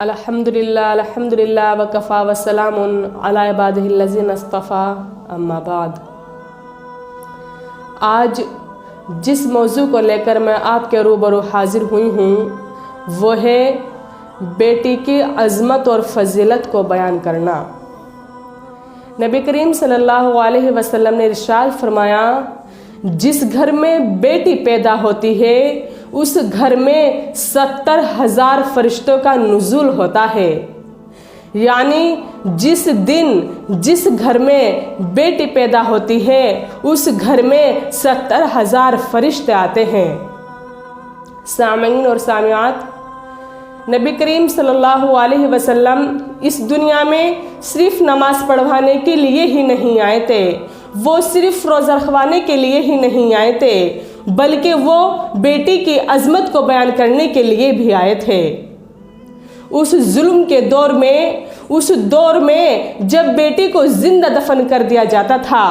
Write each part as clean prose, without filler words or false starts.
अल्हम्दुलिल्लाह वकफ़ा वस्सलामुन अला इबादिहिल्लज़ीना इस्तफ़ा अम्मा बाद। आज जिस मौजू को लेकर मैं आपके रूबरू हाजिर हुई हूँ वो है बेटी की अज़मत और फ़जीलत को बयान करना। नबी करीम सल्लल्लाहु अलैहि वसल्लम ने इरशाद फरमाया, जिस घर में बेटी पैदा होती है उस घर में 70,000 फरिश्तों का नुज़ूल होता है। यानी जिस दिन जिस घर में बेटी पैदा होती है उस घर में 70,000 फरिश्ते आते हैं। सामीन और सामियात, नबी करीम सल्लल्लाहु अलैहि वसल्लम इस दुनिया में सिर्फ नमाज पढ़वाने के लिए ही नहीं आए थे, वो सिर्फ रोज़ा रखवाने के लिए ही नहीं आए थे, बल्कि वो बेटी की अज़मत को बयान करने के लिए भी आए थे। उस जुल्म के दौर में, उस दौर में जब बेटी को जिंदा दफन कर दिया जाता था,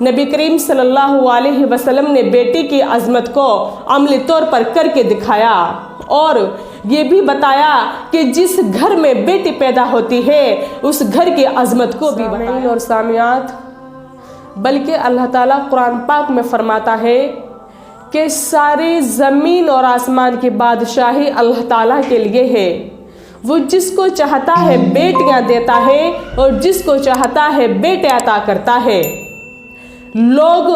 नबी करीम सल्लल्लाहु अलैहि वसल्लम ने बेटी की अज़मत को अमली तौर पर करके दिखाया और ये भी बताया कि जिस घर में बेटी पैदा होती है उस घर की अज़मत को भी बताया। और सामियात, बल्कि अल्लाह ताला कुरान पाक में फरमाता है कि सारी ज़मीन और आसमान की बादशाही अल्लाह ताला के लिए है। वो जिसको चाहता है बेटियां देता है और जिसको चाहता है बेटे अता करता है। लोग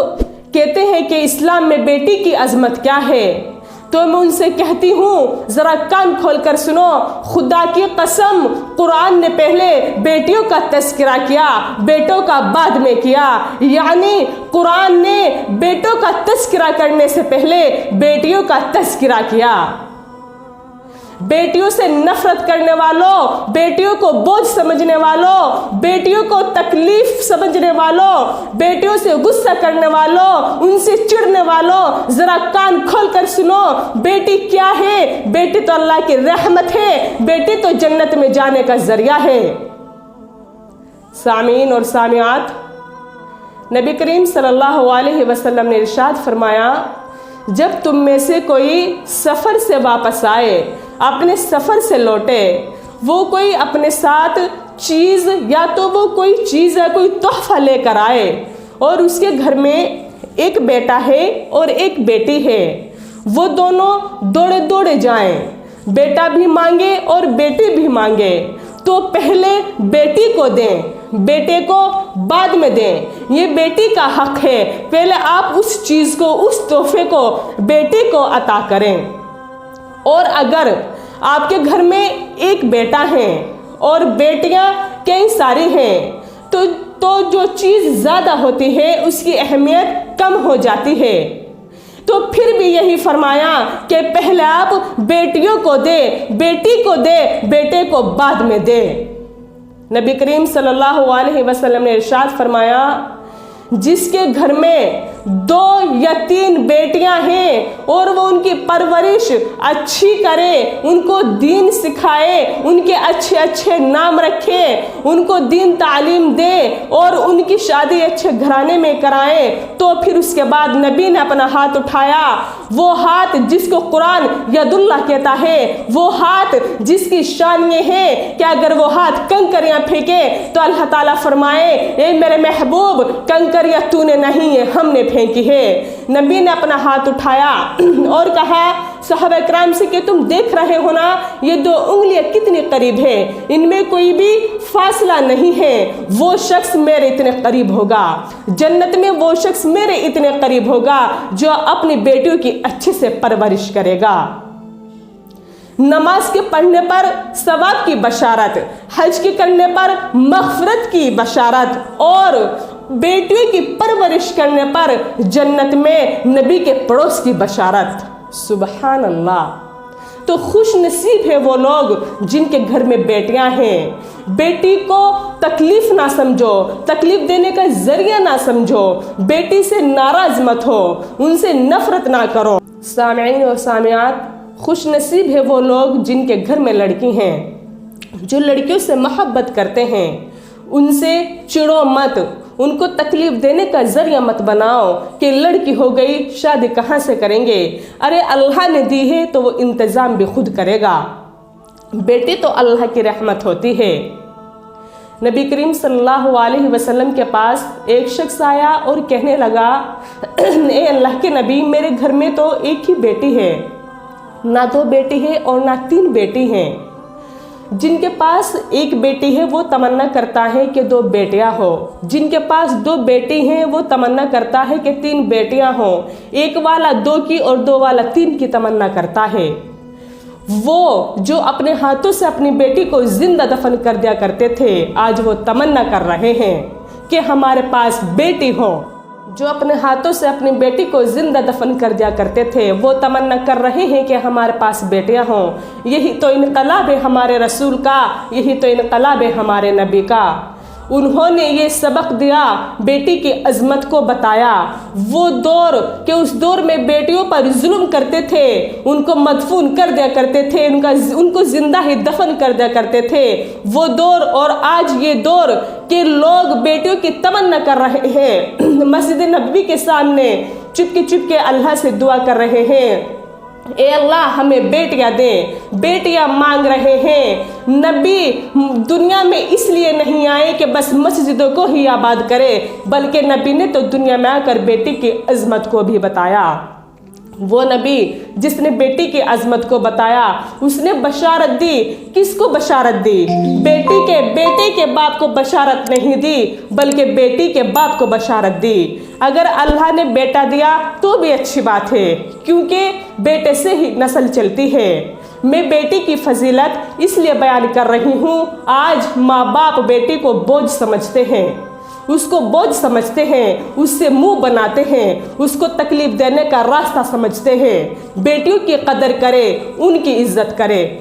कहते हैं कि इस्लाम में बेटी की अज़मत क्या है, तो मैं उनसे कहती हूँ ज़रा कान खोल कर सुनो। खुदा की कसम, कुरान ने पहले बेटियों का तज़किरा किया, बेटों का बाद में किया। यानी कुरान ने बेटों का तज़किरा करने से पहले बेटियों का तज़किरा किया। बेटियों से नफरत करने वालों, बेटियों को बोझ समझने वालों, बेटियों को तकलीफ समझने वालों, बेटियों से गुस्सा करने वालों, उनसे चिढ़ने वालों, जरा कान खोल कर सुनो। बेटी क्या है? बेटी तो अल्लाह की रहमत है, बेटी तो जन्नत में जाने का जरिया है। सामीन और सामियात, नबी करीम सल्लल्लाहु अलैहि वसल्लम ने इरशाद फरमाया, जब तुम में से कोई सफ़र से वापस आए, अपने सफ़र से लौटे, वो कोई अपने साथ चीज़, या तो वो कोई चीज़ है, कोई तोहफा लेकर आए और उसके घर में एक बेटा है और एक बेटी है, वो दोनों दौड़े दौड़े जाएं, बेटा भी मांगे और बेटी भी मांगे, तो पहले बेटी को दें, बेटे को बाद में दें। ये बेटी का हक है, पहले आप उस चीज़ को, उस तोहफे को बेटी को अता करें। और अगर आपके घर में एक बेटा है और बेटियां कई सारी हैं, तो जो चीज़ ज़्यादा होती है उसकी अहमियत कम हो जाती है। तो फिर भी यही फरमाया कि पहले आप बेटियों को दे, बेटी को दे, बेटे को बाद में दे। नबी करीम सल्लल्लाहु अलैहि वसल्लम ने इरशाद फरमाया, जिसके घर में 2 या 3 बेटियां हैं और वो उनकी परवरिश अच्छी करे, उनको दीन सिखाए, उनके अच्छे अच्छे नाम रखे, उनको दीन तालीम दे और उनकी शादी अच्छे घराने में कराए, तो फिर उसके बाद नबी ने अपना हाथ उठाया, वो हाथ जिसको कुरान यदुल्लाह कहता है, वो हाथ जिसकी शान ये है कि अगर वो हाथ कंकरियां फेंके तो अल्लाह ताला फरमाए, ए मेरे महबूब, कंकरियां तूने नहीं है, हमने फेंकी है। नबी ने अपना हाथ उठाया और कहा सहाबा किराम से कि तुम देख रहे हो ना, ये 2 उंगलियां कितनी करीब है, इनमें कोई भी फासला नहीं है। वो शख्स मेरे इतने करीब होगा, जन्नत में वो शख्स मेरे इतने करीब होगा जो अपनी बेटियों की अच्छे से परवरिश करेगा। नमाज के पढ़ने पर सवाब की बशारत, हज के करने पर मग़फ़िरत की बशारत और बेटियों की परवरिश करने पर जन्नत में नबी के पड़ोस की बशारत। सुबहान अल्लाह। तो खुश नसीब है वो लोग जिनके घर में बेटियां हैं। बेटी को तकलीफ ना समझो, तकलीफ देने का जरिया ना समझो, बेटी से नाराज मत हो, उनसे नफरत ना करो। सामीन और सामियात, खुश नसीब है वो लोग जिनके घर में लड़की हैं, जो लड़कियों से मोहब्बत करते हैं। उनसे चिढ़ो मत, उनको तकलीफ देने का जरिया मत बनाओ कि लड़की हो गई, शादी कहाँ से करेंगे। अरे अल्लाह ने दी है तो वो इंतज़ाम भी खुद करेगा। बेटी तो अल्लाह की रहमत होती है। नबी करीम सल्लल्लाहु अलैहि वसल्लम के पास एक शख्स आया और कहने लगा, ए अल्लाह के नबी, मेरे घर में तो एक ही बेटी है, ना 2 बेटी है और ना 3 बेटी हैं। जिनके पास एक बेटी है वो तमन्ना करता है कि 2 बेटियां हो, जिनके पास 2 बेटी हैं वो तमन्ना करता है कि 3 बेटियां हो, एक वाला 2 की और 2 वाला 3 की तमन्ना करता है। वो जो अपने हाथों से अपनी बेटी को जिंदा दफन कर दिया करते थे, आज वो तमन्ना कर रहे हैं कि हमारे पास बेटी हो। जो अपने हाथों से अपनी बेटी को जिंदा दफन कर दिया करते थे, वो तमन्ना कर रहे हैं कि हमारे पास बेटियां हों। यही तो इनकलाब है हमारे रसूल का, यही तो इनकलाब है हमारे नबी का। उन्होंने ये सबक दिया, बेटी की अजमत को बताया। वो दौर कि उस दौर में बेटियों पर जुल्म करते थे, उनको मदफून कर दिया करते थे, उनको जिंदा ही दफन कर दिया करते थे, वो दौर और आज ये दौर के लोग बेटियों की तमन्ना कर रहे हैं। मस्जिद नबवी के सामने चुपके अल्लाह से दुआ कर रहे हैं, ए अल्लाह हमें बेटियां दे, बेटियां मांग रहे हैं। नबी दुनिया में इसलिए नहीं आए कि बस मस्जिदों को ही आबाद करे, बल्कि नबी ने तो दुनिया में आकर बेटी की अजमत को भी बताया। वो नबी जिसने बेटी की अजमत को बताया, उसने बशारत दी। किसको बशारत दी? बेटे के बाप को बशारत नहीं दी, बल्कि बेटी के बाप को बशारत दी। अगर अल्लाह ने बेटा दिया तो भी अच्छी बात है, क्योंकि बेटे से ही नस्ल चलती है। मैं बेटी की फजीलत इसलिए बयान कर रही हूँ, आज माँ बाप बेटी को बोझ समझते हैं, उसको बोझ समझते हैं, उससे मुंह बनाते हैं, उसको तकलीफ देने का रास्ता समझते हैं। बेटियों की कदर करे, उनकी इज्जत करे।